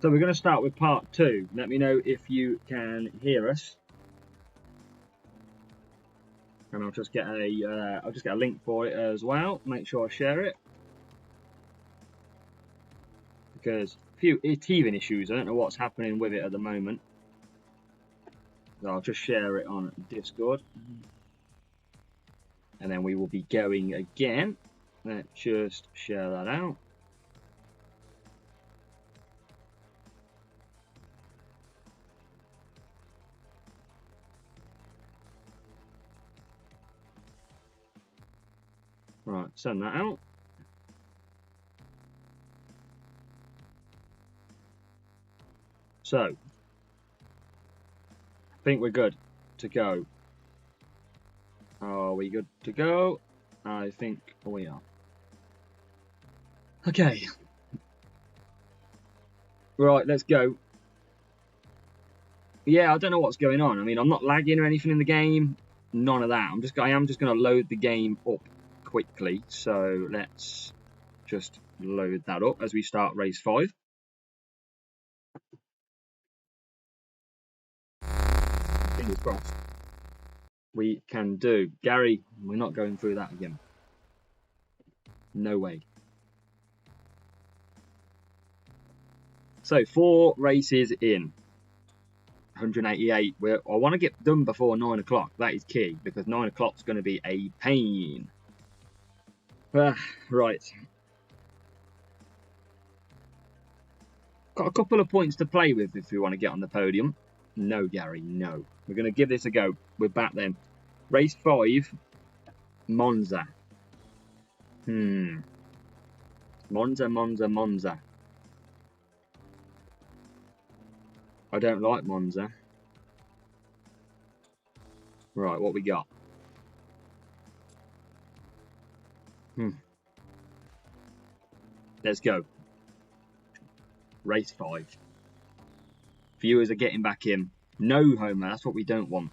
So we're going to start with part 2. Let me know if you can hear us. And I'll just get a link for it as well. Make sure I share it. Because a few teething issues, I don't know what's happening with it at the moment. So I'll just share it on Discord. And then we will be going again. Let's just share that out. Right, send that out. So, I think we're good to go. Are we good to go? I think we are. Okay. Right, let's go. Yeah, I don't know what's going on. I mean, I'm not lagging or anything in the game. None of that. I am just going to load the game up quickly. So let's just load that up as we start race 5. Fingers crossed. We can do. Gary, we're not going through that again. No way. So 4 races in. 188. I want to get done before 9 o'clock. That is key because 9 o'clock is going to be a pain. Right. Got a couple of points to play with if we want to get on the podium. No, Gary, no. We're going to give this a go. We're back then. Race 5, Monza. Monza. I don't like Monza. Right, what we got? Let's go. Race 5. Viewers are getting back in. No, Homer, that's what we don't want.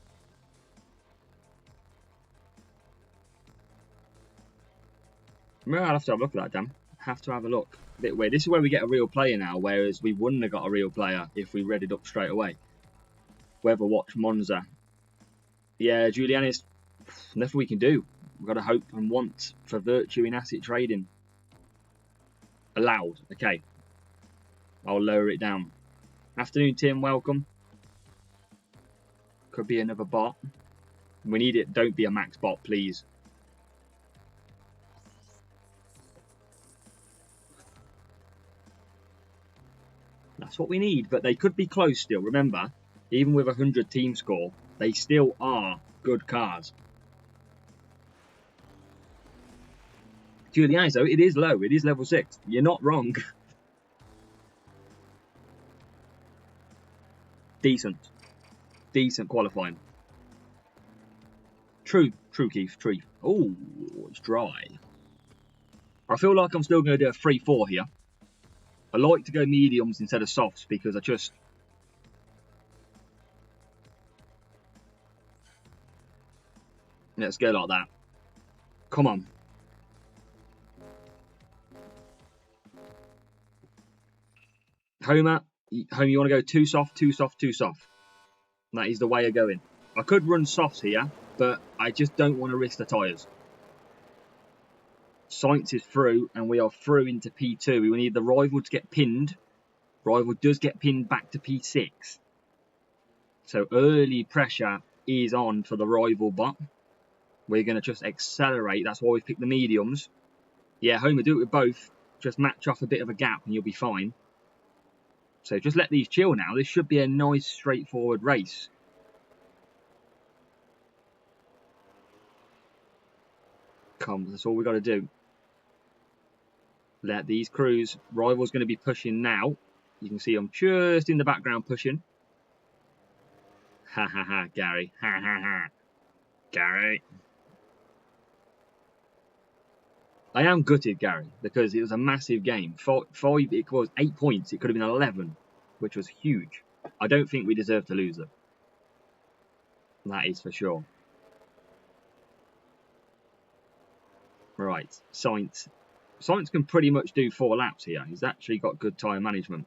Well, I'll have to have a look at that, Dan. Have to have a look. A bit weird. This is where we get a real player now, whereas we wouldn't have got a real player if we read it up straight away. Whoever watched Monza. Yeah, Julianis, nothing we can do. We've got to hope and want for virtue in asset trading. Allowed. Okay. I'll lower it down. Afternoon, Tim. Welcome. Could be another bot. We need it. Don't be a max bot, please. That's what we need, but they could be close still. Remember, even with a 100 team score, they still are good cars. Julian, though, it is low. It is level 6. You're not wrong. Decent qualifying. True, Keith, true. Oh, it's dry. I feel like I'm still going to do a 3-4 here. I like to go mediums instead of softs because I just... Let's go like that. Come on. Homer, you want to go too soft. That is the way of going. I could run softs here, but I just don't want to risk the tyres. Sainz is through, and we are through into P2. We need the rival to get pinned. Rival does get pinned back to P6. So early pressure is on for the rival bot. We're going to just accelerate. That's why we've picked the mediums. Yeah, Homer, do it with both. Just match off a bit of a gap and you'll be fine. So just let these chill now. This should be a nice, straightforward race. Come, that's all we've got to do. Let these crews. Rival's going to be pushing now. You can see I'm just in the background pushing. Ha ha ha, Gary. Ha ha ha. Gary. I am gutted, Gary, because it was a massive game. It was 8 points. It could have been 11, which was huge. I don't think we deserve to lose it. That is for sure. Right, Sainz. Sainz can pretty much do 4 laps here. He's actually got good tyre management.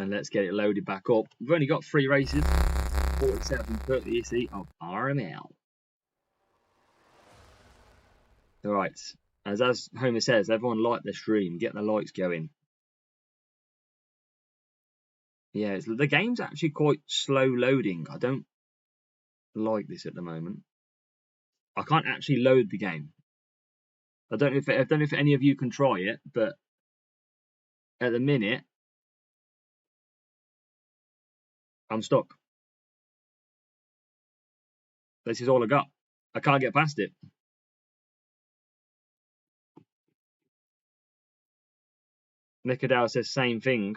And let's get it loaded back up. We've only got 3 races. 47 courtesy of RML. Alright, as Homer says, everyone like the stream, get the lights going. Yeah, the game's actually quite slow loading. I don't like this at the moment. I can't actually load the game. I don't know if any of you can try it, but at the minute I'm stuck. This is all I got. I can't get past it. Nicodale says same thing.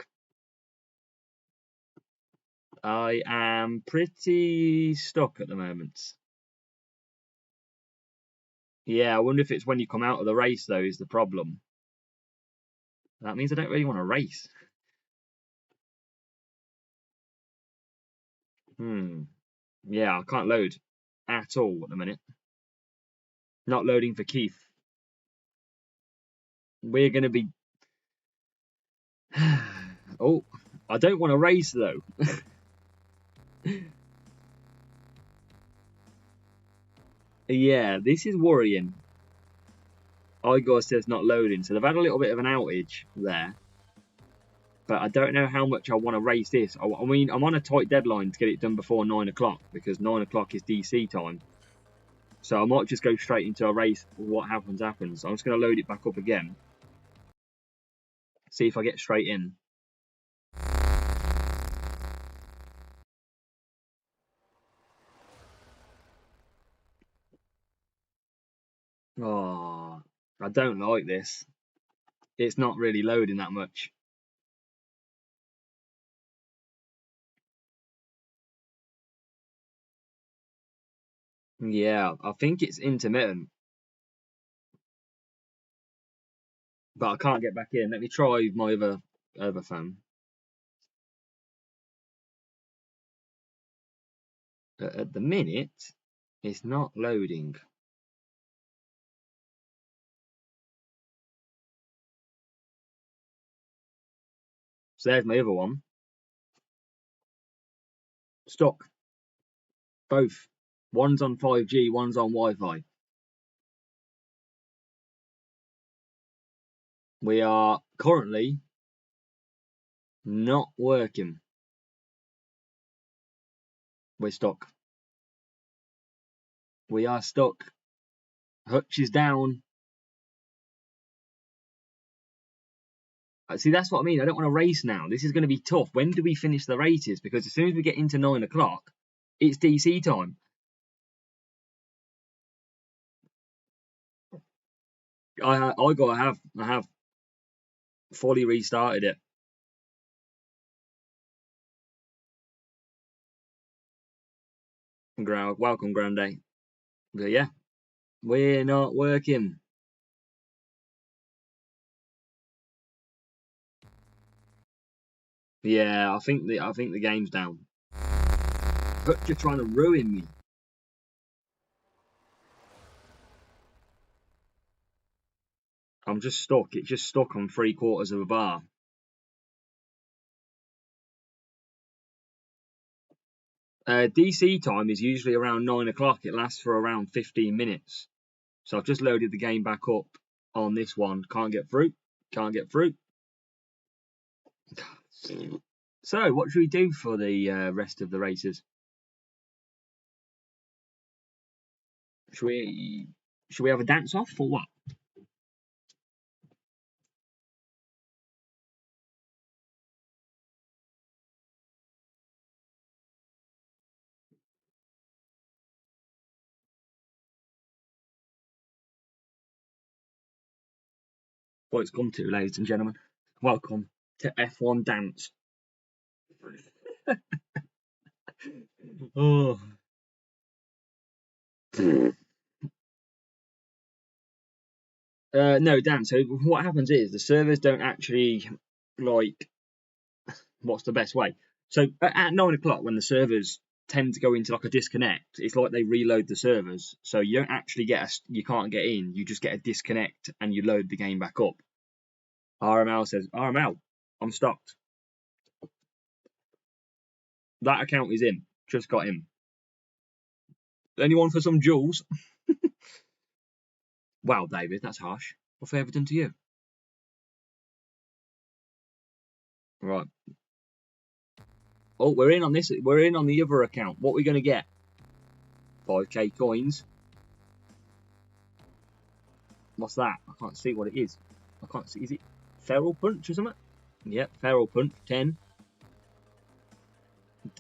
I am pretty stuck at the moment. Yeah, I wonder if it's when you come out of the race, though, is the problem. That means I don't really want to race. Yeah, I can't load at all at the minute. Not loading for Keith. We're going to be... Oh, I don't want to race, though. Yeah, this is worrying. Igor says not loading, so they've had a little bit of an outage there. But I don't know how much I want to race this. I mean, I'm on a tight deadline to get it done before 9 o'clock, because 9 o'clock is DC time. So I might just go straight into a race. What happens, happens. I'm just going to load it back up again. See if I get straight in. Oh, I don't like this. It's not really loading that much. Yeah, I think it's intermittent. But I can't get back in. Let me try my other phone. But at the minute, it's not loading. So there's my other one. Stuck. Both. One's on 5G, one's on Wi-Fi. We are currently not working. We're stuck. We are stuck. Hutch is down. See, that's what I mean. I don't want to race now. This is going to be tough. When do we finish the races? Because as soon as we get into 9 o'clock, it's DC time. I have fully restarted it. Welcome, Grande. But yeah, we're not working. Yeah, I think the game's down. But you're trying to ruin me. I'm just stuck. It's just stuck on 3/4 of a bar. DC time is usually around 9 o'clock. It lasts for around 15 minutes. So I've just loaded the game back up on this one. Can't get through. Can't get through. So what should we do for the rest of the races? Should we have a dance off or what? What it's come to, ladies and gentlemen. Welcome to F1 Dance. Oh. No, Dan. So what happens is the servers don't actually like. What's the best way? So at 9 o'clock, when the servers tend to go into like a disconnect, it's like they reload the servers. So you don't actually you can't get in. You just get a disconnect and you load the game back up. RML says, RML, I'm stopped. That account is in. Just got him. Anyone for some jewels? Wow, David, that's harsh. What have I ever done to you? Right. Oh, we're in on this. We're in on the other account. What are we going to get? 5k coins. What's that? I can't see what it is. I can't see. Is it Feral Punch or something? Yep, Feral Punch. 10.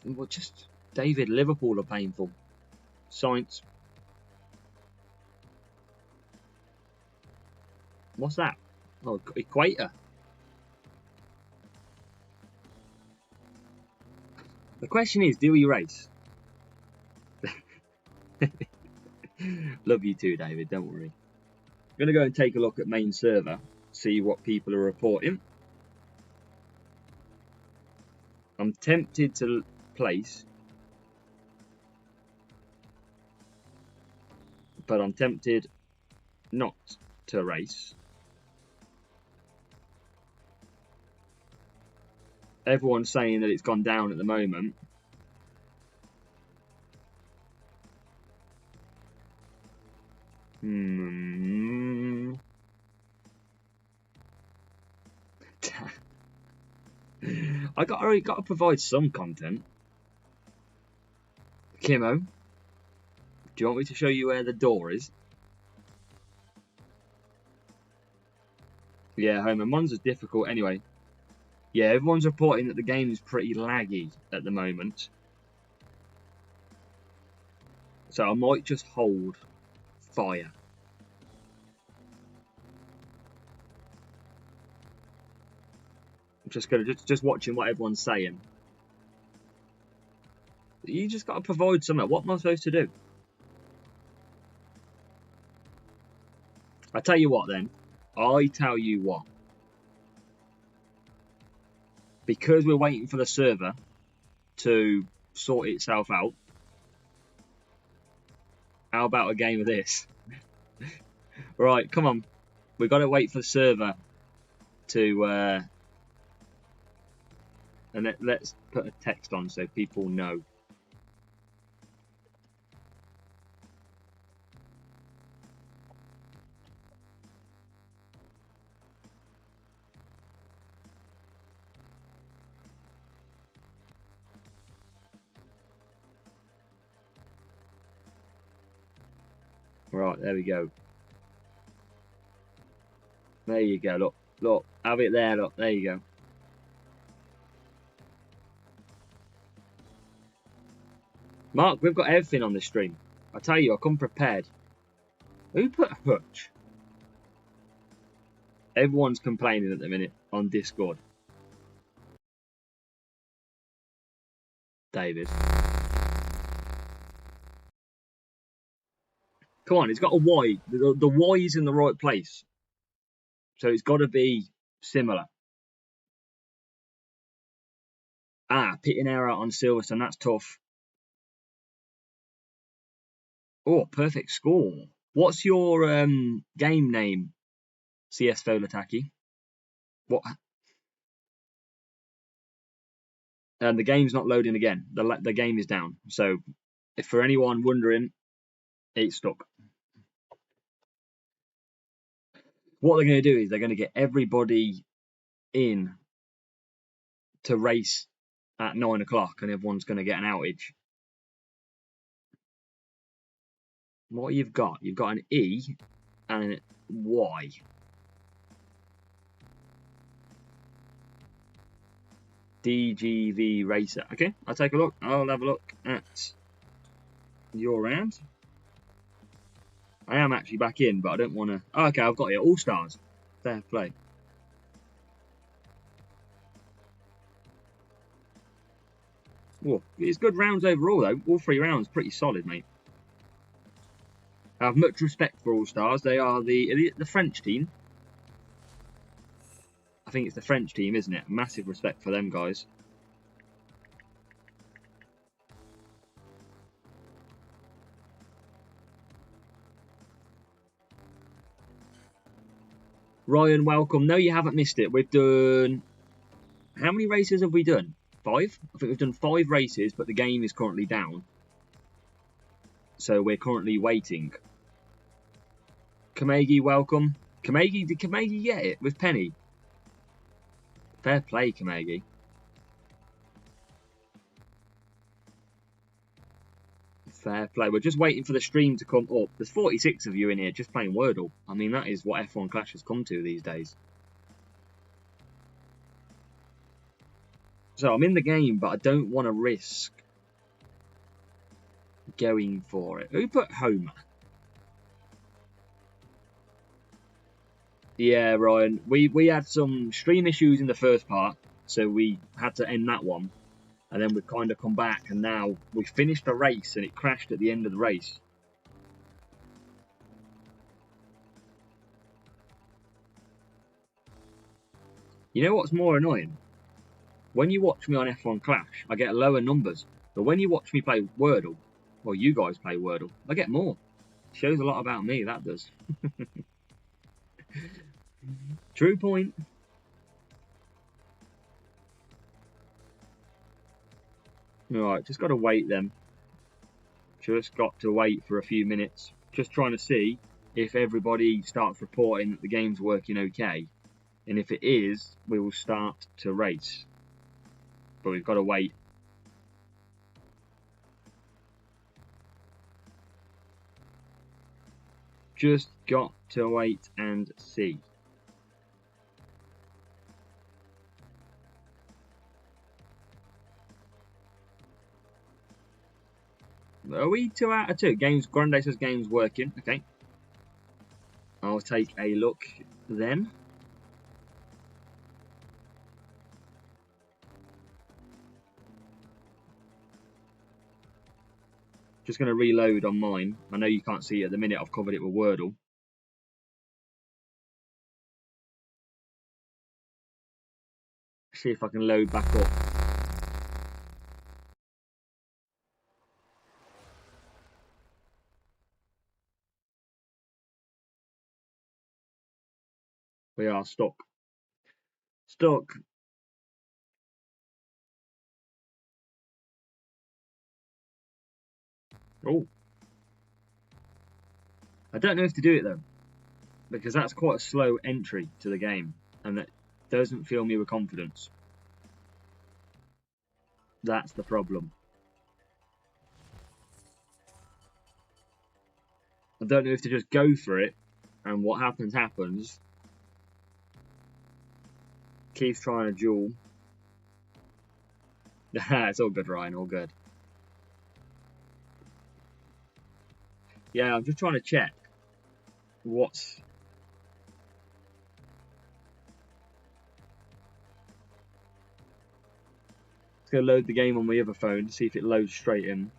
Well, just David, Liverpool are painful. Science. What's that? Oh, Equator. The question is, do we race? Love you too, David. Don't worry. I'm going to go and take a look at main server, see what people are reporting. I'm tempted to place, but I'm tempted not to race. Everyone's saying that it's gone down at the moment. I got to provide some content. Kimo, do you want me to show you where the door is? Yeah, Homer, Monza's difficult anyway. Yeah, everyone's reporting that the game is pretty laggy at the moment. So I might just hold fire. I'm just gonna just watching what everyone's saying. You just got to provide something. What am I supposed to do? I tell you what then. I tell you what. Because we're waiting for the server to sort itself out. How about a game of this? Right, come on. We've got to wait for the server to... and let's put a text on so people know. Right, there we go. There you go, look. Look, have it there, look. There you go. Mark, we've got everything on the stream. I tell you, I come prepared. Who put a hutch? Everyone's complaining at the minute on Discord. David. Come on, it's got a Y. The Y is in the right place. So it's got to be similar. Ah, pitting error on Silverstone. That's tough. Oh, perfect score. What's your game name, CS Volataki? What? And the game's not loading again. The game is down. So, if for anyone wondering, it's stuck. What they're going to do is they're going to get everybody in to race at 9 o'clock, and everyone's going to get an outage. What you've got an E and a Y. DGV Racer. Okay, I'll take a look. I'll have a look at your round. I am actually back in, but I don't want to... Oh, okay, I've got it. All stars. Fair play. Whoa, it's good rounds overall, though. All 3 rounds, pretty solid, mate. I have much respect for All Stars. They are the French team. I think it's the French team, isn't it? Massive respect for them guys. Ryan, welcome. No, you haven't missed it. We've done... How many races have we done? 5? I think we've done 5 races, but the game is currently down. So we're currently waiting. Kamegi, welcome. Kamegi, did Kamegi get it with Penny? Fair play, Kamegi. Fair play. We're just waiting for the stream to come up. There's 46 of you in here just playing Wordle. I mean, that is what F1 Clash has come to these days. So I'm in the game, but I don't want to risk going for it. Who put Homer? Yeah, Ryan. We had some stream issues in the first part, so we had to end that one. And then we've kind of come back, and now we finished the race, and it crashed at the end of the race. You know what's more annoying? When you watch me on F1 Clash, I get lower numbers. But when you watch me play Wordle, well, you guys play Wordle, I get more. Shows a lot about me, that does. True point. Alright, just got to wait then. Just got to wait for a few minutes. Just trying to see if everybody starts reporting that the game's working okay. And if it is, we will start to race. But we've got to wait. Just got to wait and see. Are we 2 out of 2? Games, Grande says game's working. Okay. I'll take a look then. Just going to reload on mine. I know you can't see it at the minute. I've covered it with Wordle. See if I can load back up. We are stuck. Stuck. Oh. I don't know if to do it though, because that's quite a slow entry to the game, and that doesn't fill me with confidence. That's the problem. I don't know if to just go for it, and what happens happens. Keeps trying to duel. It's all good, Ryan, all good. Yeah, I'm just trying to check what's... Let's go load the game on my other phone, see if it loads straight in.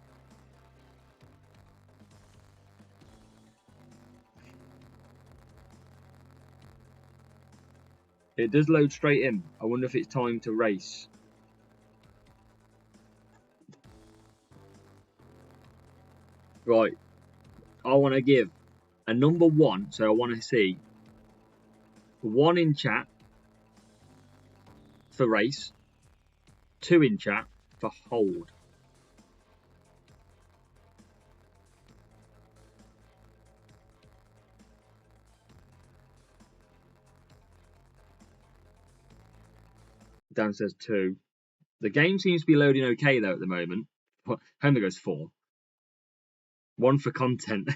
It does load straight in. I wonder if it's time to race. Right. I want to give a number 1, so I want to see 1 in chat for race, 2 in chat for hold. Dan says 2. The game seems to be loading okay though at the moment. Homer goes 4. 1 for content.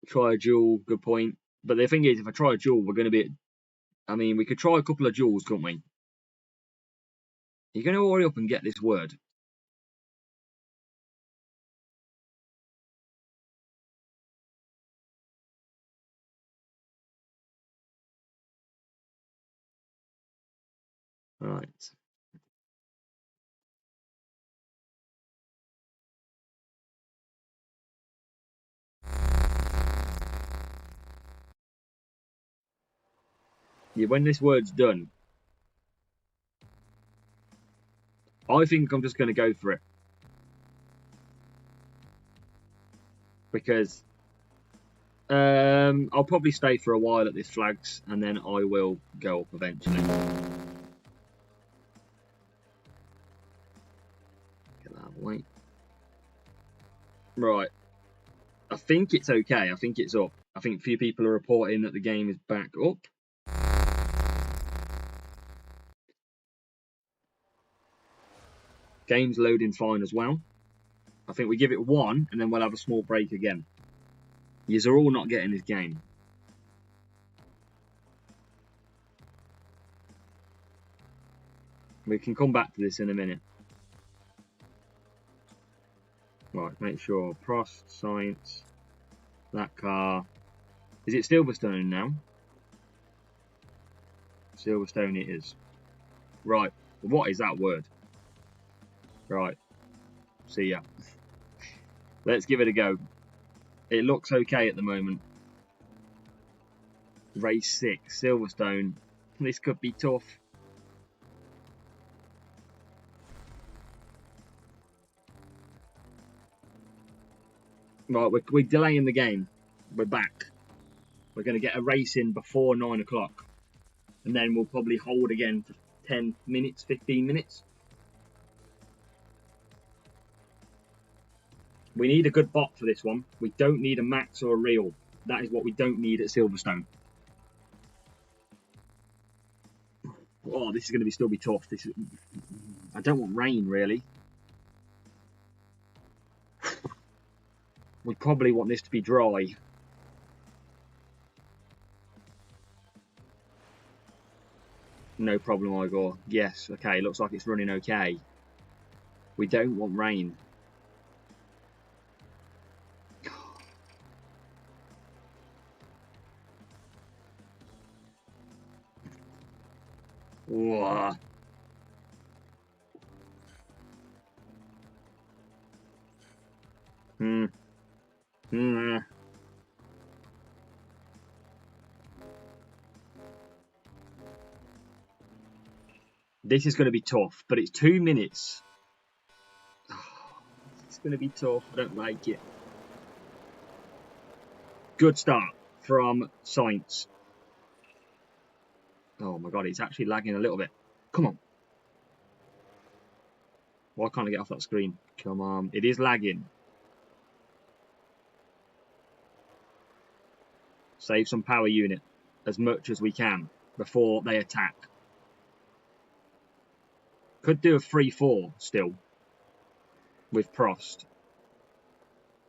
Try a duel, good point. But the thing is, if I try a duel, we're going to be... I mean, we could try a couple of duels, couldn't we? You're going to hurry up and get this word. Right. Yeah, when this word's done, I think I'm just going to go for it. Because I'll probably stay for a while at this flags, and then I will go up eventually. Get that out of the way. Right. I think it's okay. I think it's up. I think a few people are reporting that the game is back up. Game's loading fine as well. I think we give it one, and then we'll have a small break again. Yous are all not getting this game. We can come back to this in a minute. Right, make sure. Prost, Science, that car. Is it Silverstone now? Silverstone it is. Right, what is that word? Right, see ya. Let's give it a go. It looks okay at the moment. Race 6, Silverstone. This could be tough. Right, we're delaying the game. We're back. We're going to get a race in before 9 o'clock. And then we'll probably hold again for 10 minutes, 15 minutes. We need a good bot for this one. We don't need a Max or a Real. That is what we don't need at Silverstone. Oh, this is going to still be tough. I don't want rain, really. We probably want this to be dry. No problem, Igor. Yes, okay, looks like it's running okay. We don't want rain. Whoa. This is going to be tough, but it's 2 minutes. It's going to be tough. I don't like it. Good start from Science. Oh my god, it's actually lagging a little bit. Come on. Why can't I get off that screen? Come on. It is lagging. Save some power unit as much as we can before they attack. Could do a 3-4 still with Prost.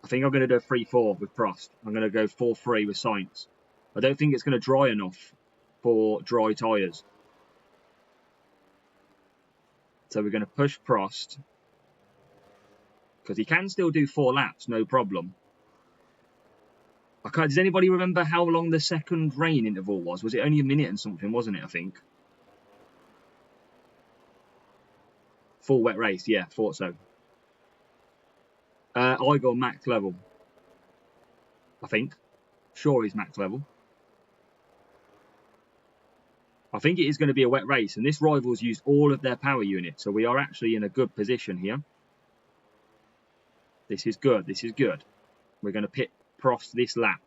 I think I'm going to do a 3-4 with Prost. I'm going to go 4-3 with Science. I don't think it's going to dry enough for dry tyres. So we're going to push Prost. Because he can still do 4 laps, no problem. Does anybody remember how long the second rain interval was? Was it only a minute and something, wasn't it, I think? Full wet race, yeah, thought so. I got max level. I think. Sure he's max level. I think it is going to be a wet race, and this rival's used all of their power units, so we are actually in a good position here. This is good, this is good. We're going to pit Prost this lap.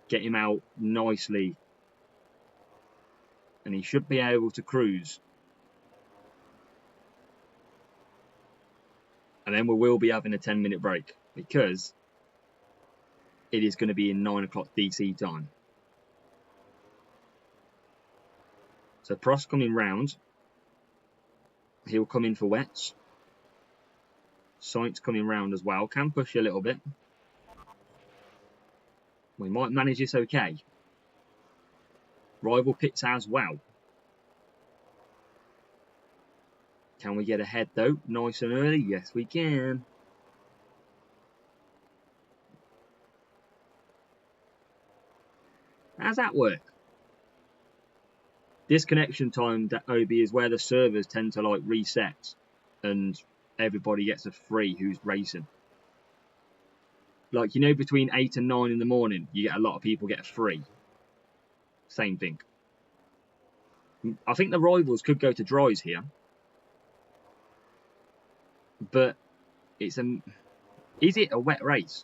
Get him out nicely. And he should be able to cruise. And then we will be having a 10-minute break because it is going to be in 9 o'clock DC time. So Prost coming round. He'll come in for wets. Science coming round as well. Can push you a little bit. We might manage this okay. Rival pits as well. Can we get ahead though? Nice and early? Yes, we can. How's that work? Disconnection time, OB, is where the servers tend to like reset and everybody gets a free who's racing. Like, you know, between 8 and 9 in the morning, you get a lot of people get a free. Same thing. I think the rivals could go to dries here. But it's is it a wet race?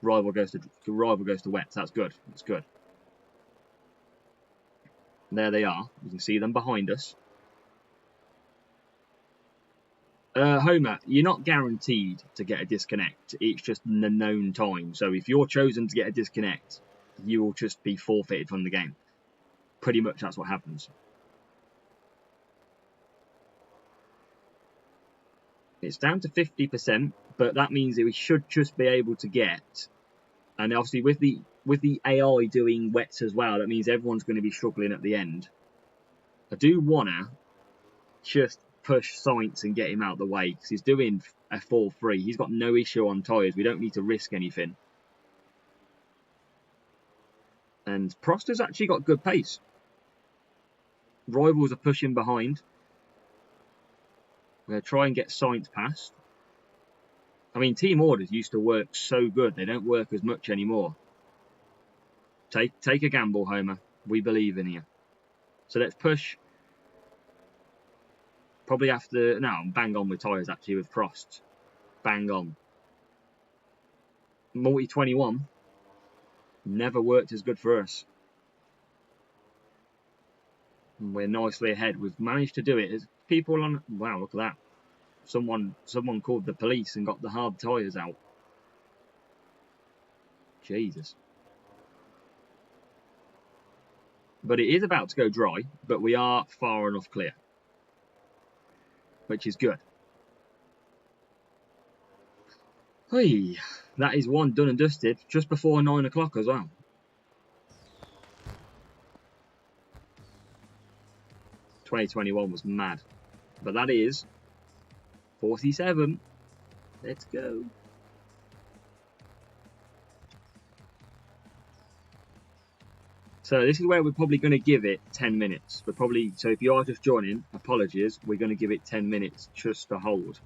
Rival goes to wets. That's good. That's good. There they are. You can see them behind us. Homer, you're not guaranteed to get a disconnect. It's just the known time. So if you're chosen to get a disconnect, you will just be forfeited from the game. Pretty much that's what happens. It's down to 50%, but that means that we should just be able to get, and obviously with the AI doing wets as well, that means everyone's going to be struggling at the end. I do wanna just push Sainz and get him out of the way because he's doing a 4-3. He's got no issue on tyres. We don't need to risk anything. And Prost has actually got good pace. Rivals are pushing behind. We're going to try and get Sainz past. I mean, team orders used to work so good. They don't work as much anymore. Take a gamble, Homer. We believe in you. So let's push. Probably after... No, I'm bang on with tyres, actually, with Prost. Bang on. Multi-21. Never worked as good for us. And we're nicely ahead. We've managed to do it. There's people on... Wow, look at that. Someone called the police and got the hard tyres out. Jesus. But it is about to go dry, but we are far enough clear, which is good. Hey, that is one done and dusted just before 9 o'clock as well. ...2021 was mad. But that is 47. Let's go. So this is where we're probably going to give it 10 minutes. We're probably, so if you are just joining, apologies, we're going to give it 10 minutes just to hold.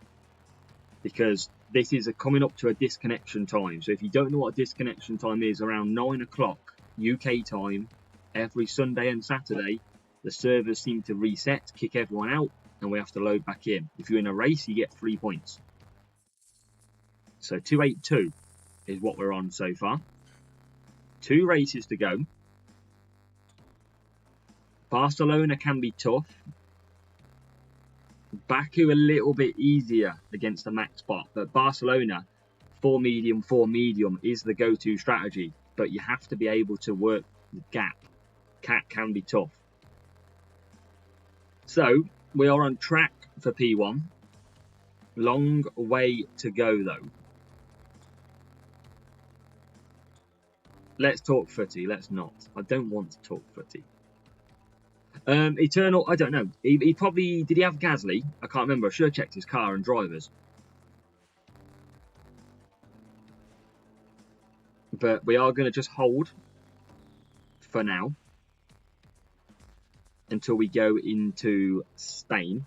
Because this is coming up to a disconnection time. So if you don't know what a disconnection time is, around 9 o'clock UK time, every Sunday and Saturday, the servers seem to reset, kick everyone out, and we have to load back in. If you're in a race, you get 3 points. So 282 is what we're on so far. 2 races to go. Barcelona can be tough. Baku a little bit easier against the max spot, but Barcelona 4 medium is the go-to strategy, but you have to be able to work the gap. Cat can be tough. So we are on track for P1. Long way to go though. Let's talk footy. Let's not. I don't want to talk footy. Eternal, I don't know. He probably... Did he have Gasly? I can't remember. I should have checked his car and drivers. But we are going to just hold for now until we go into Spain.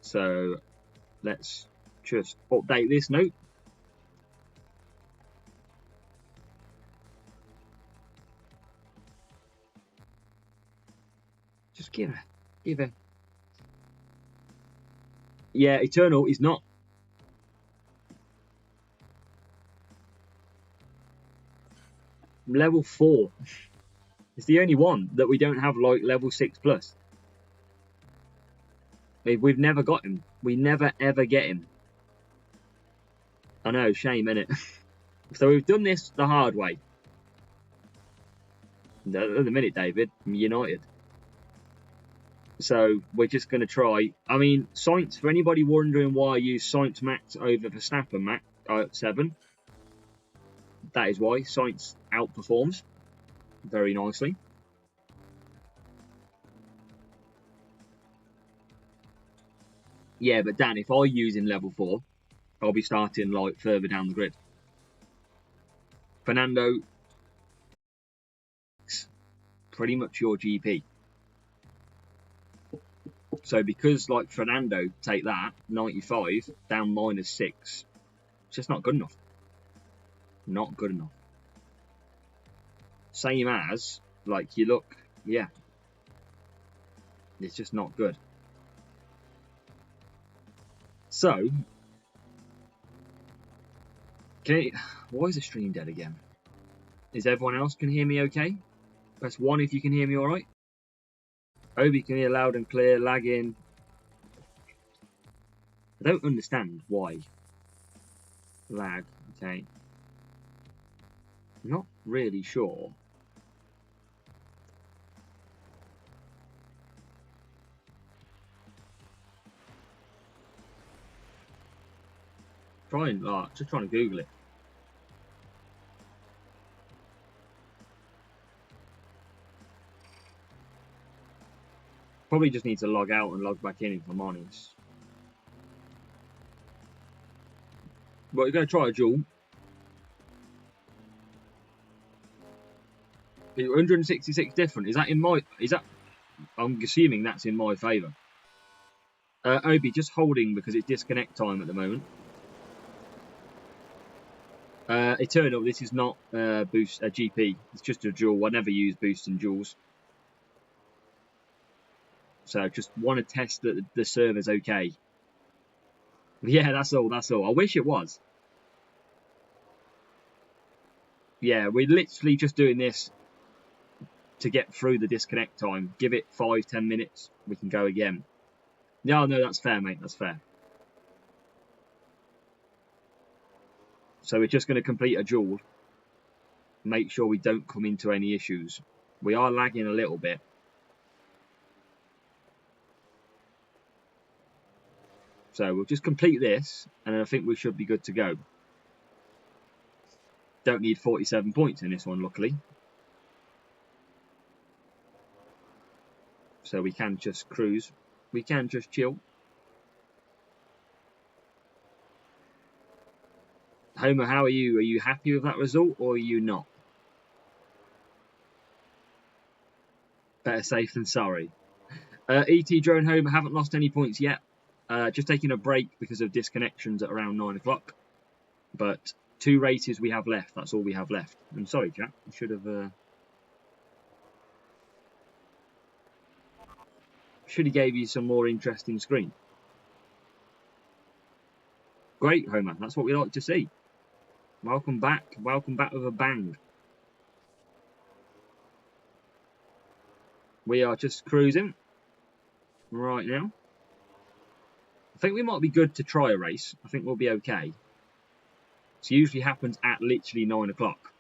So let's just update this note. Just give her. Yeah, Eternal is not. Level 4. It's the only one that we don't have like level 6 plus. We've never got him. We never ever get him. I know, shame, innit? So we've done this the hard way. At the minute, David, I'm United. So we're just going to try. I mean, Sainz, for anybody wondering why I use Sainz Max over Verstappen Max 7, that is why Sainz outperforms very nicely. Yeah, but Dan, if I use in level 4, I'll be starting like further down the grid. Fernando, pretty much your GP. So because like Fernando, take that, 95, down -6. It's just not good enough. Not good enough. Same as, like, you look, yeah. It's just not good. So, Okay, why is the stream dead again? Is everyone else can hear me okay? Press 1 if you can hear me alright. Obi can hear loud and clear, lagging. I don't understand why. Lag, okay. Not really sure. Just trying to Google it. Probably just need to log out and log back in if I'm honest. But we're going to try a duel. 166 different. Is that in my... Is that... I'm assuming that's in my favour. Obi, just holding because it's disconnect time at the moment. Eternal, this is not boost a GP. It's just a duel. I never use boosts and duels. So just want to test that the server's okay. Yeah, that's all. That's all. I wish it was. Yeah, we're literally just doing this to get through the disconnect time. Give it 5-10 minutes. We can go again. No, that's fair, mate. That's fair. So we're just going to complete a duel. Make sure we don't come into any issues. We are lagging a little bit. So we'll just complete this, and I think we should be good to go. Don't need 47 points in this one, luckily. So we can just cruise. We can just chill. Homer, how are you? Are you happy with that result, or are you not? Better safe than sorry. ET Drone Homer haven't lost any points yet. Just taking a break because of disconnections at around 9 o'clock. But 2 races we have left. That's all we have left. I'm sorry, Jack. I should have gave you some more interesting screen. Great, Homer. That's what we like to see. Welcome back. Welcome back with a bang. We are just cruising right now. I think we might be good to try a race. I think we'll be okay. This usually happens at literally 9 o'clock.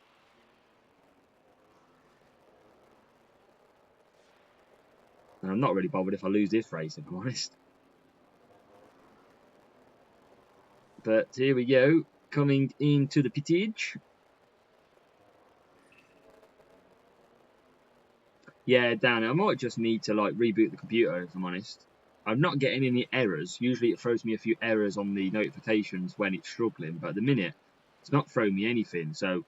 And I'm not really bothered if I lose this race, if I'm honest. But here we go. Coming into the pittage. Yeah, Dan, I might just need to like reboot the computer, if I'm honest. I'm not getting any errors. Usually it throws me a few errors on the notifications when it's struggling, but at the minute it's not throwing me anything, so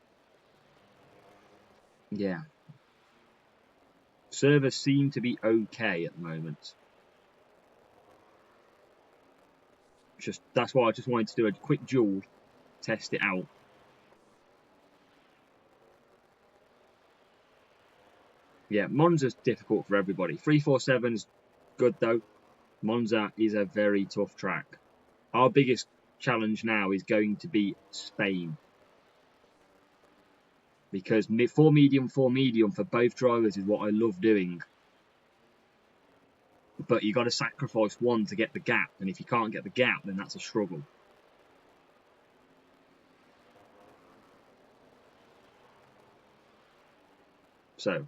yeah. Servers seem to be okay at the moment. That's why I just wanted to do a quick duel, test it out. Yeah, Monza's difficult for everybody. 347's good though. Monza is a very tough track. Our biggest challenge now is going to be Spain. Because 4 medium for both drivers is what I love doing. But you got to sacrifice one to get the gap. And if you can't get the gap, then that's a struggle. So.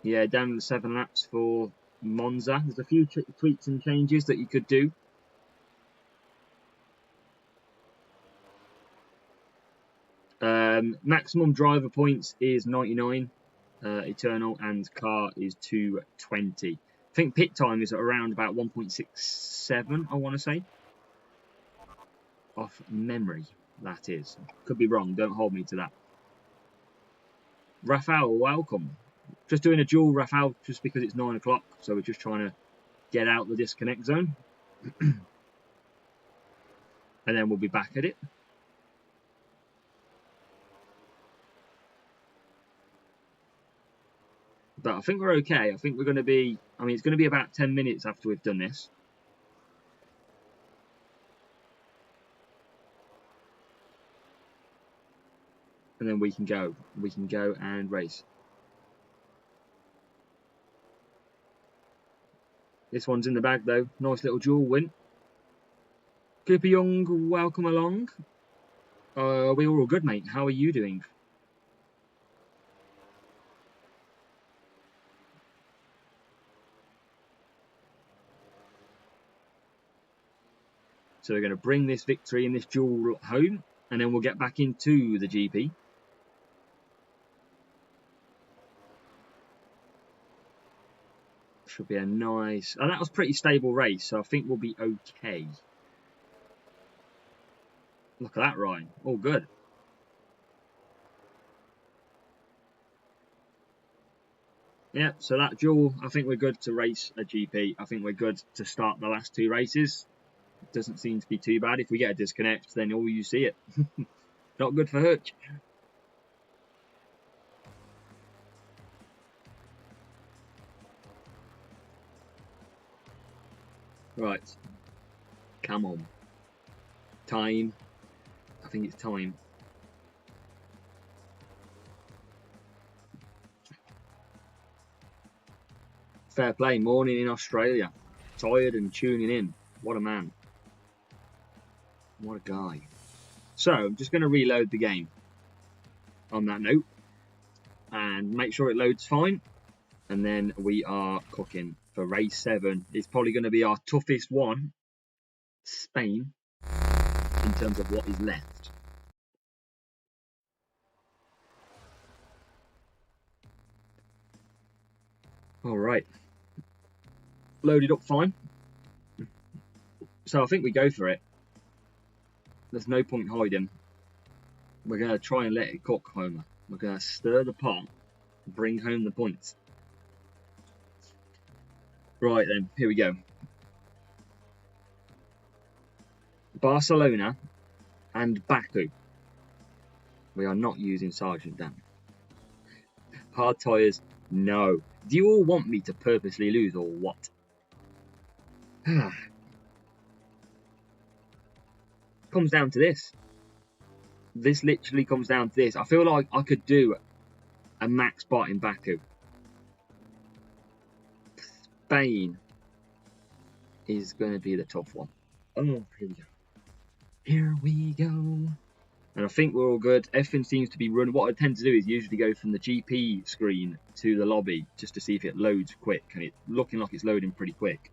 Yeah, down to 7 laps for Monza. There's a few tweaks and changes that you could do. Maximum driver points is 99, Eternal, and car is 220. I think pit time is around about 1.67, I want to say. Off memory, that is. Could be wrong, don't hold me to that. Rafael, welcome. Just doing a duel, Rafael, just because it's 9 o'clock, so we're just trying to get out the disconnect zone. And then we'll be back at it. But I think we're okay. I think we're going to be... I mean, it's going to be about 10 minutes after we've done this. and then we can go. We can go and race. This one's in the bag though. Nice little dual win. Cooper Young, welcome along. We're all good, mate. How are you doing? So we're going to bring this victory in this duel home, and then we'll get back into the GP. Should be a nice... And that was a pretty stable race, so I think we'll be okay. Look at that, Ryan. All good. Yeah, so that duel, I think we're good to race a GP. I think we're good to start the last two races. It doesn't seem to be too bad. If we get a disconnect, then all you see it. Not good for Hutch. Right. Come on. Time. I think it's time. Fair play. Morning in Australia. Tired and tuning in. What a man. What a guy. So, I'm just going to reload the game on that note and make sure it loads fine. And then we are cooking for race 7. It's probably going to be our toughest one. Spain. In terms of what is left. Alright. Loaded up fine. So I think we go for it. There's no point hiding. We're going to try and let it cook, Homer. We're going to stir the pot, bring home the points. Right then, here we go. Barcelona and Baku. We are not using Sergeant Dan. Hard tyres, no. Do you all want me to purposely lose or what? Comes down to this. This literally comes down to this. I feel like I could do a max spot in Baku. Spain is going to be the tough one. Oh, here we go. Here we go. And I think we're all good. Everything seems to be running. What I tend to do is usually go from the GP screen to the lobby just to see if it loads quick. And it's looking like it's loading pretty quick.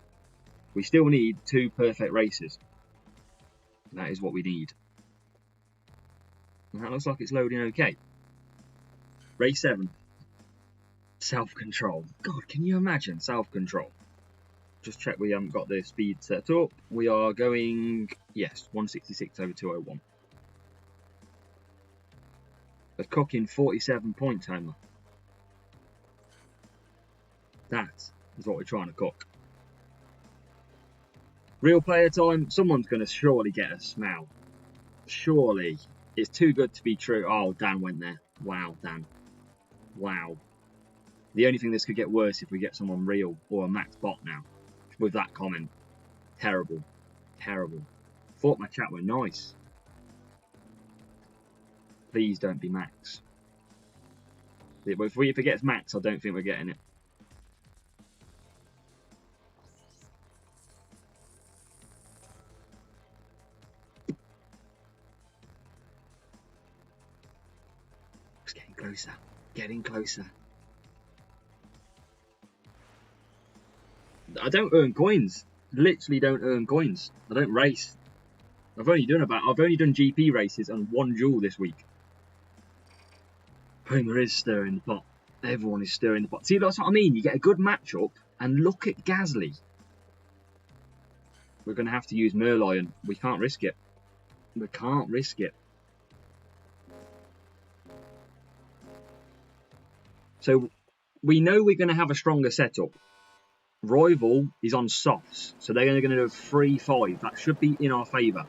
We still need 2 perfect races. That is what we need. And that looks like it's loading okay. Race 7. Self-control. God, can you imagine self-control? Just check we haven't got the speed set up. We are going, yes, 166 over 201. We're cooking 47 points, Homer. That is what we're trying to cook. Real player time. Someone's going to surely get us now. Surely. It's too good to be true. Oh, Dan went there. Wow, Dan. Wow. The only thing this could get worse if we get someone real or a max bot now. With that comment. Terrible. Terrible. Thought my chat were nice. Please don't be max. If it gets max, I don't think we're getting it. It's getting closer. Getting closer. I don't earn coins. Literally don't earn coins. I don't race. I've only done GP races and 1 duel this week. Homer is stirring the pot. Everyone is stirring the pot. See, that's what I mean. You get a good matchup, and look at Gasly. We're going to have to use Merlion. We can't risk it. We can't risk it. So we know we're going to have a stronger setup. Rival is on softs, so they're only going to do 3-5. That should be in our favour.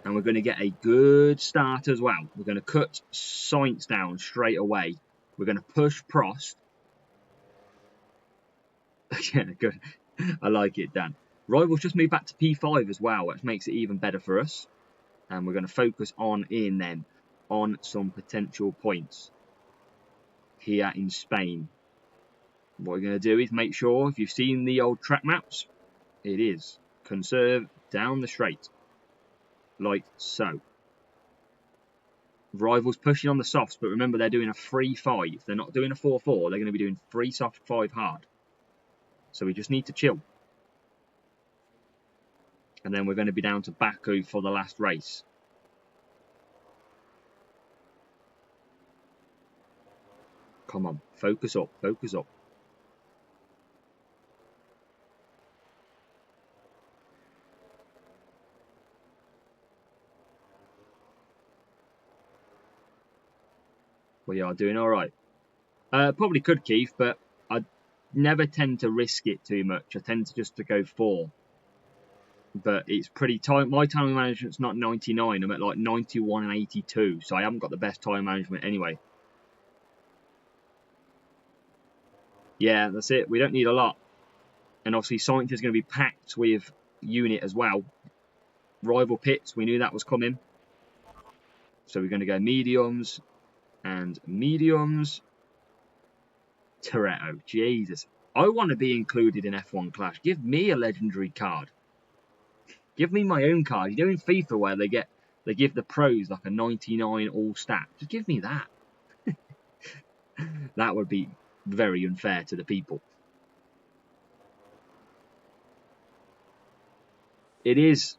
And we're going to get a good start as well. We're going to cut Sainz down straight away. We're going to push Prost. Yeah, good. I like it, Dan. Rival's just moved back to P5 as well, which makes it even better for us. And we're going to focus on in then on some potential points here in Spain. What we're going to do is make sure, if you've seen the old track maps, it is conserve down the straight, like so. Rivals pushing on the softs, but remember they're doing a 3-5. They're not doing a 4-4. They're going to be doing 3 soft, 5 hard. So we just need to chill. And then we're going to be down to Baku for the last race. Come on, focus up, focus up. We are doing all right. Probably could, Keith, but I never tend to risk it too much. I tend to just to go 4. But it's pretty tight. My time management's not 99. I'm at like 91 and 82, so I haven't got the best time management anyway. Yeah, that's it. We don't need a lot. And obviously, Science is going to be packed with unit as well. Rival pits, we knew that was coming. So we're going to go mediums and mediums. Toretto, Jesus. I want to be included in F1 Clash. Give me a legendary card. Give me my own card. You know in FIFA where they give the pros like a 99 all stat. Just give me that. That would be very unfair to the people. It is,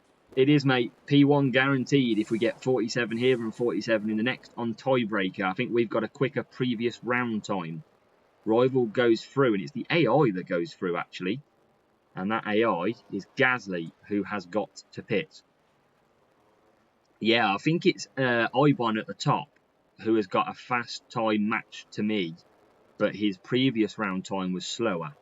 mate. P1 guaranteed if we get 47 here and 47 in the next on tiebreaker. I think we've got a quicker previous round time. Rival goes through, and it's the AI that goes through, actually. And that AI is Gasly, who has got to pit. Yeah, I think it's Ibon at the top, who has got a fast time match to me. But his previous round time was slower.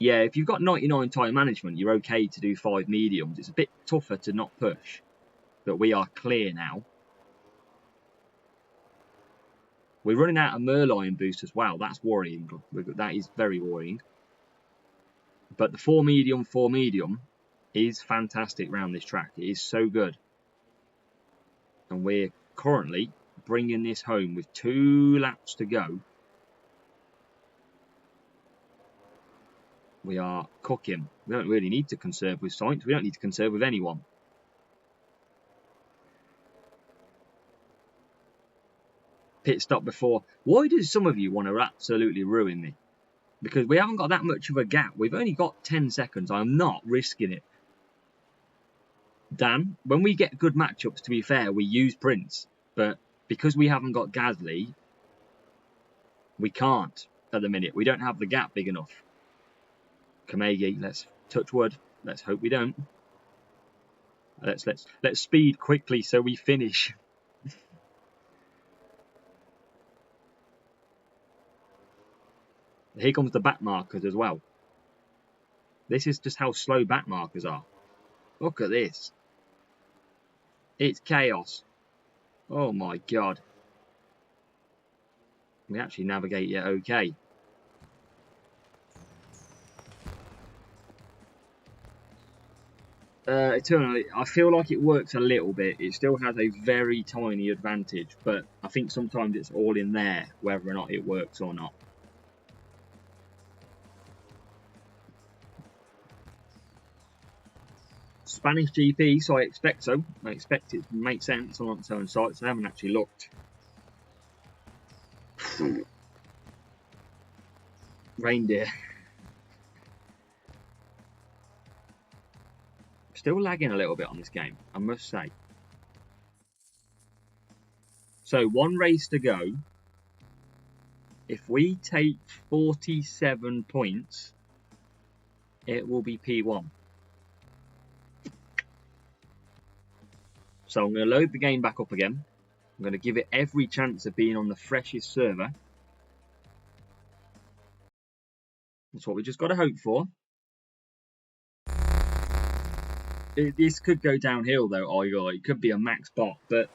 Yeah, if you've got 99 time management, you're okay to do 5 mediums. It's a bit tougher to not push. But we are clear now. We're running out of Merlion boost as well. That's worrying. That is very worrying. But the 4 medium is fantastic round this track. It is so good. And we're currently bringing this home with 2 laps to go. We are cooking. We don't really need to conserve with Sainz. We don't need to conserve with anyone. Pit stop before. Why do some of you want to absolutely ruin me? Because we haven't got that much of a gap. We've only got 10 seconds. I'm not risking it. Dan, when we get good matchups, to be fair, we use Prince. But because we haven't got Gasly, we can't at the minute. We don't have the gap big enough. Kamegi, let's touch wood. Let's hope we don't. Let's speed quickly so we finish. Here comes the back markers as well. This is just how slow back markers are. Look at this. It's chaos. Oh my god. We actually navigate it okay. Eternally, I feel like it works a little bit. It still has a very tiny advantage, but I think sometimes it's all in there, whether or not it works or not. Spanish GP, so I expect so. I expect it to make sense on its own sites. I haven't actually looked. Reindeer. Still lagging a little bit on this game, I must say. So 1 race to go. If we take 47 points, it will be P1. So I'm going to load the game back up again. I'm going to give it every chance of being on the freshest server. That's what we just got to hope for. This could go downhill though, it could be a max bot, but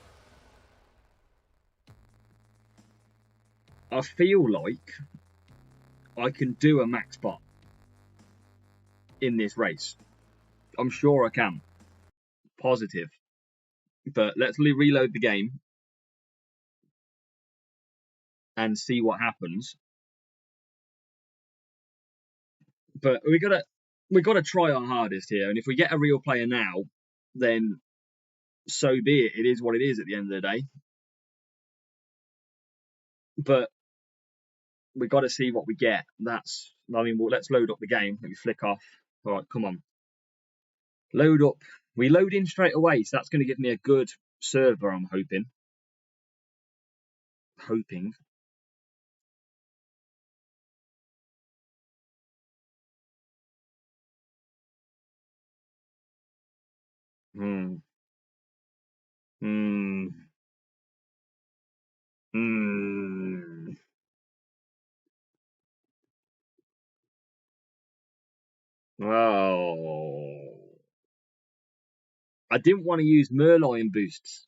I feel like I can do a max bot in this race. I'm sure I can. Positive. But let's reload the game and see what happens. But we gotta try our hardest here, and if we get a real player now, then so be it. It is what it is at the end of the day. But we got to see what we get. Well, let's load up the game. Let me flick off. All right, come on. Load up. We load in straight away, so that's going to give me a good server, I'm hoping. Hoping. Hmm. Hmm. Hmm. Oh. I didn't want to use Merlion boosts.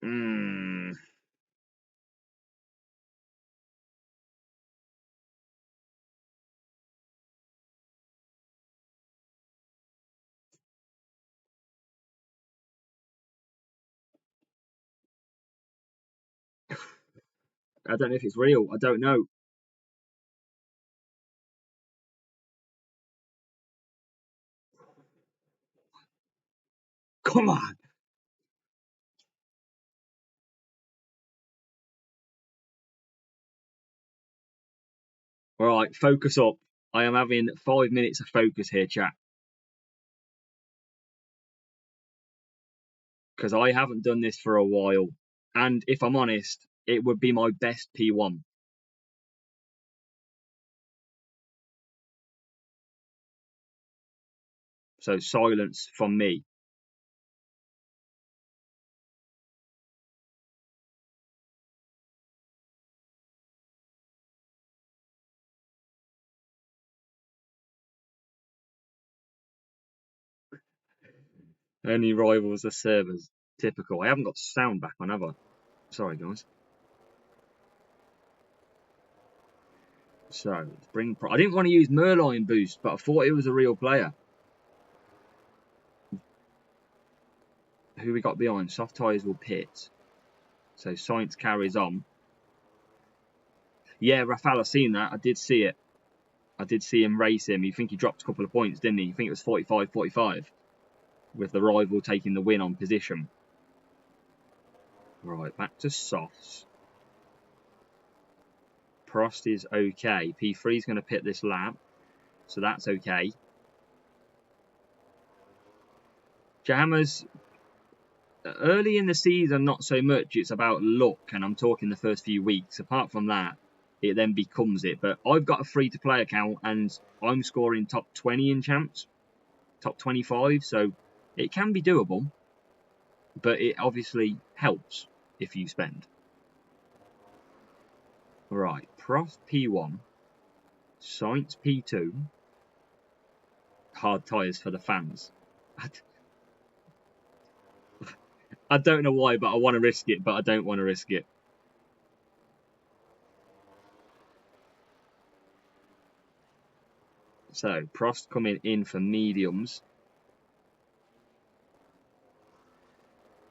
Hmm. I don't know if it's real. I don't know. Come on. All right, focus up. I am having 5 minutes of focus here, chat. Because I haven't done this for a while. And if I'm honest, it would be my best P1. So silence from me. Only rivals are servers. Typical. I haven't got sound back on, have I? Sorry, guys. So, let's bring... I didn't want to use Merlion boost, but I thought it was a real player. Who we got behind? Soft tyres will pit. So, Science carries on. Yeah, Rafal, I seen that. I did see it. I did see him race him. You think he dropped a couple of points, didn't he? You think it was 45-45? With the rival taking the win on position. Right, back to softs. Prost is okay. P3 is going to pit this lap, so that's okay. Jammers, early in the season, not so much. It's about luck, and I'm talking the first few weeks. Apart from that, it then becomes it. But I've got a free-to-play account, and I'm scoring top 20 in champs, top 25, so it can be doable. But it obviously helps if you spend. Right, Prost P1, Sainz P2, hard tyres for the fans. I don't know why, but I want to risk it, but I don't want to risk it. So, Prost coming in for mediums.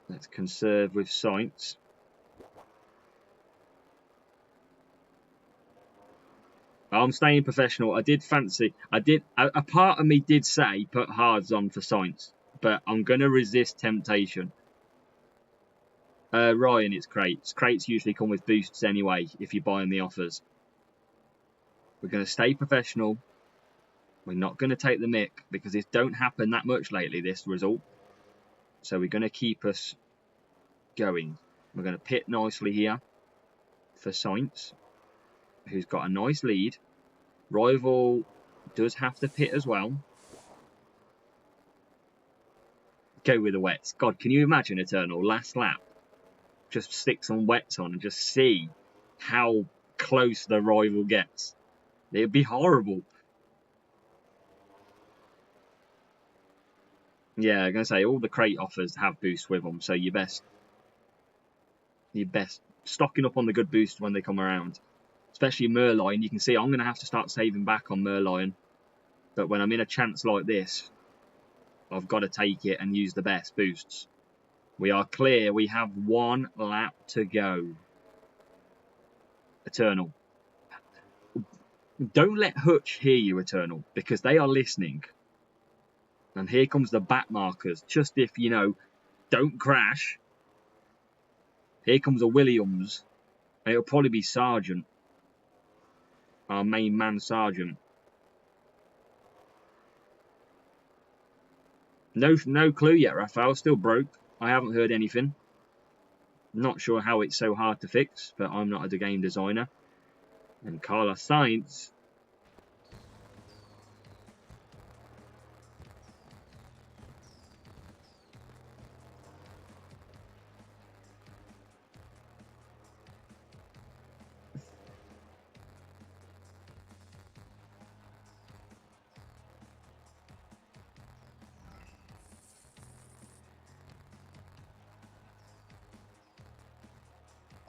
Let's conserve with Sainz. I'm staying professional. I did fancy. A part of me did say put hards on for Sainz, but I'm going to resist temptation. Ryan, it's crates. Crates usually come with boosts anyway if you're buying the offers. We're going to stay professional. We're not going to take the mick because it don't happen that much lately, this result. So we're going to keep us going. We're going to pit nicely here for Sainz, who's got a nice lead. Rival does have to pit as well. Go with the wets. God, can you imagine, Eternal, last lap? Just stick some wets on and just see how close the rival gets. It'd be horrible. Yeah, I'm going to say all the crate offers have boosts with them, so you're best stocking up on the good boost when they come around. Especially Merlion. You can see I'm going to have to start saving back on Merlion. But when I'm in a chance like this, I've got to take it and use the best boosts. We are clear. We have 1 lap to go. Eternal. Don't let Hutch hear you, Eternal, because they are listening. And here comes the back markers. Just if, you know, don't crash. Here comes a Williams. And it'll probably be Sargent. Our main man, Sargent. No clue yet, Raphael. Still broke. I haven't heard anything. Not sure how it's so hard to fix, but I'm not a game designer. And Carlos Sainz.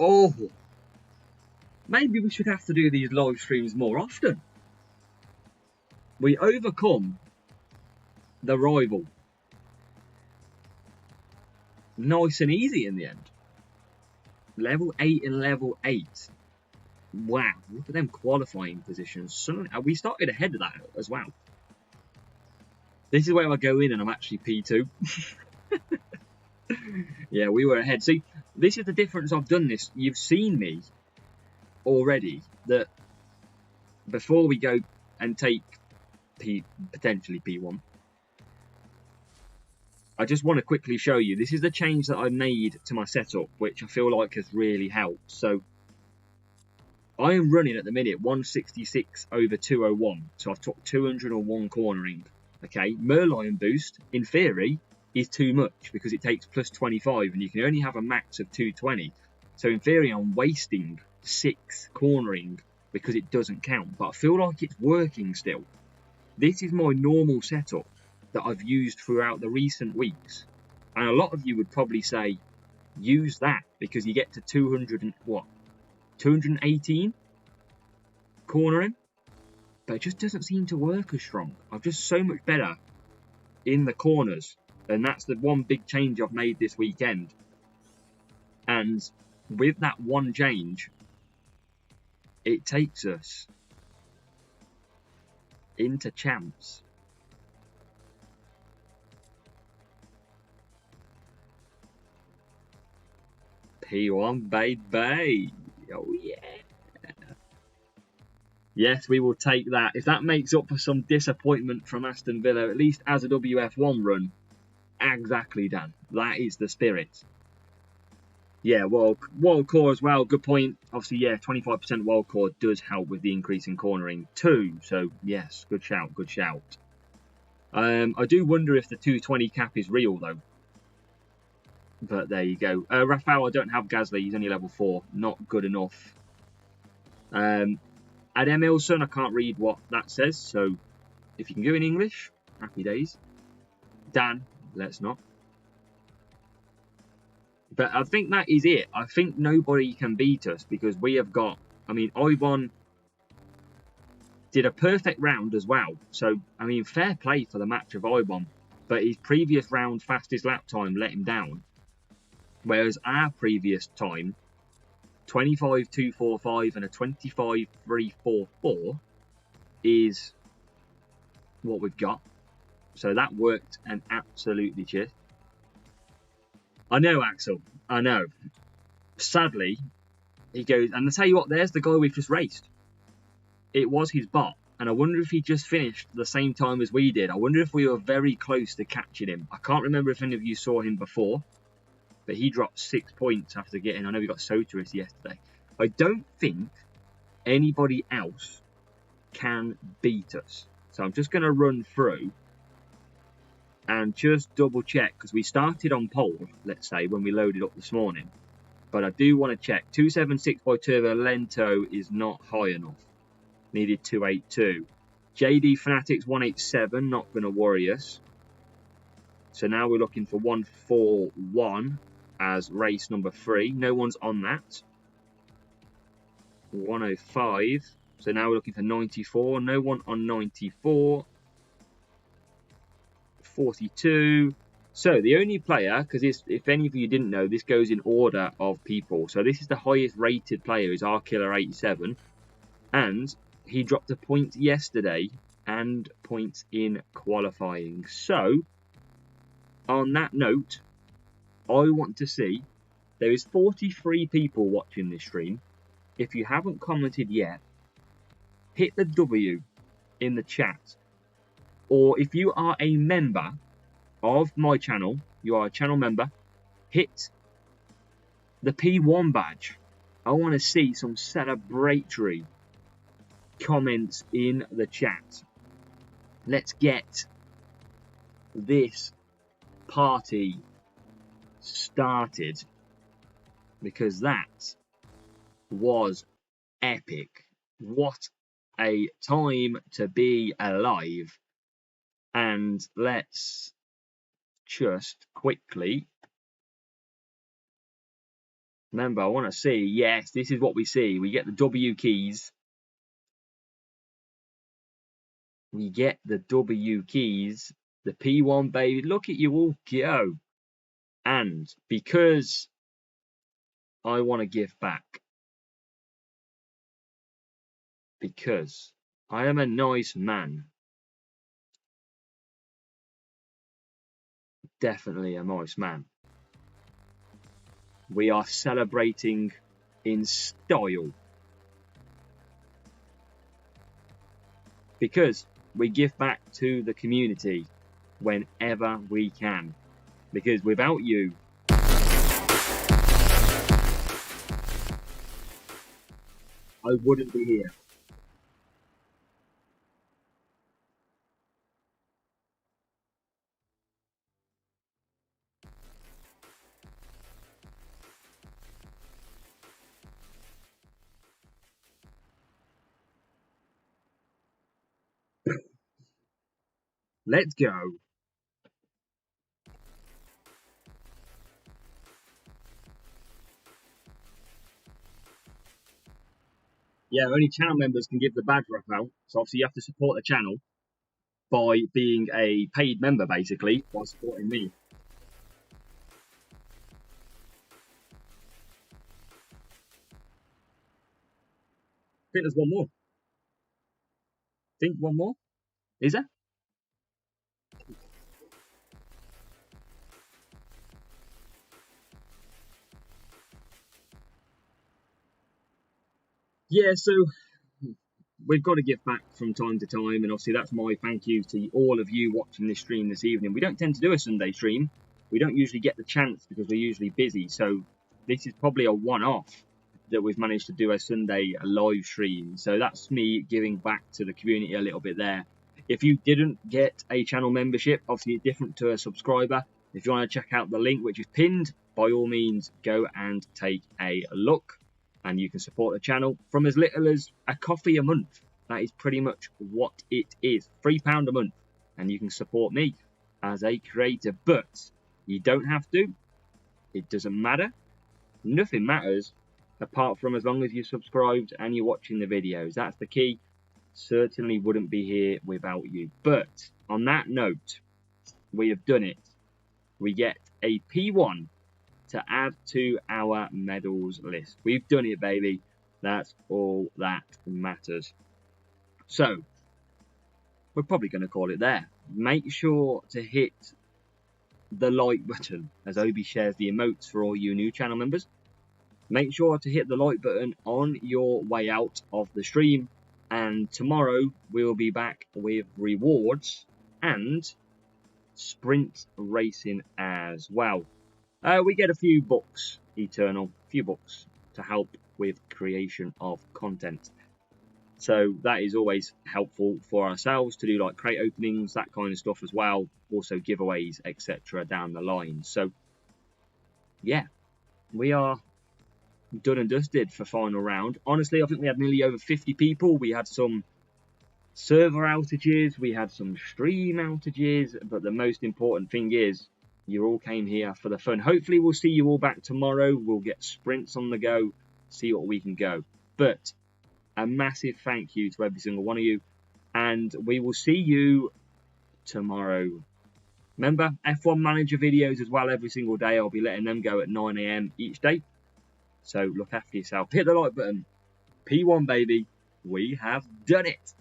Oh, maybe we should have to do these live streams more often. We overcome the rival. Nice and easy in the end. Level 8 and level 8. Wow, look at them qualifying positions. Suddenly, we started ahead of that as well. This is where I go in and I'm actually P2. Yeah, we were ahead. See, this is the difference. I've done this. You've seen me already that before we go and take potentially P1, I just want to quickly show you. This is the change that I made to my setup, which I feel like has really helped. So I am running at the minute 166 over 201. So I've took 201 cornering. Okay, Merlion boost, in theory, is too much because it takes plus 25 and you can only have a max of 220. So in theory, I'm wasting 6 cornering because it doesn't count. But I feel like it's working still. This is my normal setup that I've used throughout the recent weeks. And a lot of you would probably say, use that because you get to 218 cornering. But it just doesn't seem to work as strong. I'm just so much better in the corners. And that's the one big change I've made this weekend. And with that one change, it takes us into champs. P1 baby. Oh yeah. Yes, we will take that. If that makes up for some disappointment from Aston Villa, at least as a WF1 run. Exactly, Dan. That is the spirit. Yeah, world core as well. Good point. Obviously, yeah, 25% world core does help with the increase in cornering too. So, yes, good shout, good shout. I do wonder if the 220 cap is real, though. But there you go. Raphael, I don't have Gasly. He's only level 4. Not good enough. Ad Emilson, I can't read what that says. So, if you can go in English, happy days. Dan, let's not. But I think that is it. I think nobody can beat us because we have got... I mean, Ivon did a perfect round as well. So, I mean, fair play for the match of Ivon. But his previous round fastest lap time let him down. Whereas our previous time, 25.245 and a 25.344 is what we've got. So that worked an absolutely cheers. I know, Axel. I know. Sadly, he goes, and I tell you what, there's the guy we've just raced. It was his bot, and I wonder if he just finished the same time as we did. I wonder if we were very close to catching him. I can't remember if any of you saw him before, but he dropped 6 points after getting. I know we got Soteris yesterday. I don't think anybody else can beat us. So I'm just going to run through and just double check, because we started on pole, let's say, when we loaded up this morning. But I do want to check. 276 by Turbo Lento is not high enough. Needed 282. JD Fanatics 187, not going to worry us. So now we're looking for 141 as race number 3. No one's on that. 105. So now we're looking for 94. No one on 94. 42. So the only player, because if any of you didn't know, this goes in order of people. So this is the highest rated player, is RKiller87, and he dropped a point yesterday and points in qualifying. So on that note, I want to see, there is 43 people watching this stream. If you haven't commented yet, hit the W in the chat, or if you are a member of my channel, you are a channel member, hit the P1 badge. I want to see some celebratory comments in the chat. Let's get this party started, because that was epic. What a time to be alive. And let's just quickly, remember, I want to see, yes, this is what we see. We get the W keys. We get the W keys, the P1, baby. Look at you all go. And because I want to give back, because I am a nice man, definitely a nice man, we are celebrating in style, because we give back to the community whenever we can, because without you, I wouldn't be here. Let's go. Yeah, only channel members can give the badge wrap out, so obviously you have to support the channel by being a paid member, basically, by supporting me. I think there's one more. Think one more? Is there? Yeah, so we've got to give back from time to time, and obviously that's my thank you to all of you watching this stream this evening. We don't tend to do a Sunday stream. We don't usually get the chance because we're usually busy, so this is probably a one-off that we've managed to do a Sunday live stream. So that's me giving back to the community a little bit there. If you didn't get a channel membership, obviously it's different to a subscriber. If you want to check out the link which is pinned, by all means go and take a look, and you can support the channel from as little as a coffee a month. That is pretty much what it is, £3 a month, and you can support me as a creator. But you don't have to, it doesn't matter, nothing matters apart from as long as you're subscribed and you're watching the videos. That's the key. Certainly wouldn't be here without you. But on that note, we have done it. We get a P1 to add to our medals list. We've done it, baby. That's all that matters. So we're probably going to call it there. Make sure to hit the like button as Obi shares the emotes for all you new channel members. Make sure to hit the like button on your way out of the stream, and tomorrow we will be back with rewards and sprint racing as well. We get a few books, Eternal, few books to help with creation of content. So that is always helpful for ourselves to do, like crate openings, that kind of stuff as well. Also giveaways, etc. down the line. So yeah, we are done and dusted for final round. Honestly, I think we had nearly over 50 people. We had some server outages, we had some stream outages, but the most important thing is you all came here for the fun. Hopefully we'll see you all back tomorrow. We'll get sprints on the go, see what we can go. But a massive thank you to every single one of you, and we will see you tomorrow. Remember, F1 Manager videos as well every single day. I'll be letting them go at 9 AM each day. So look after yourself. Hit the like button. P1, baby. We have done it.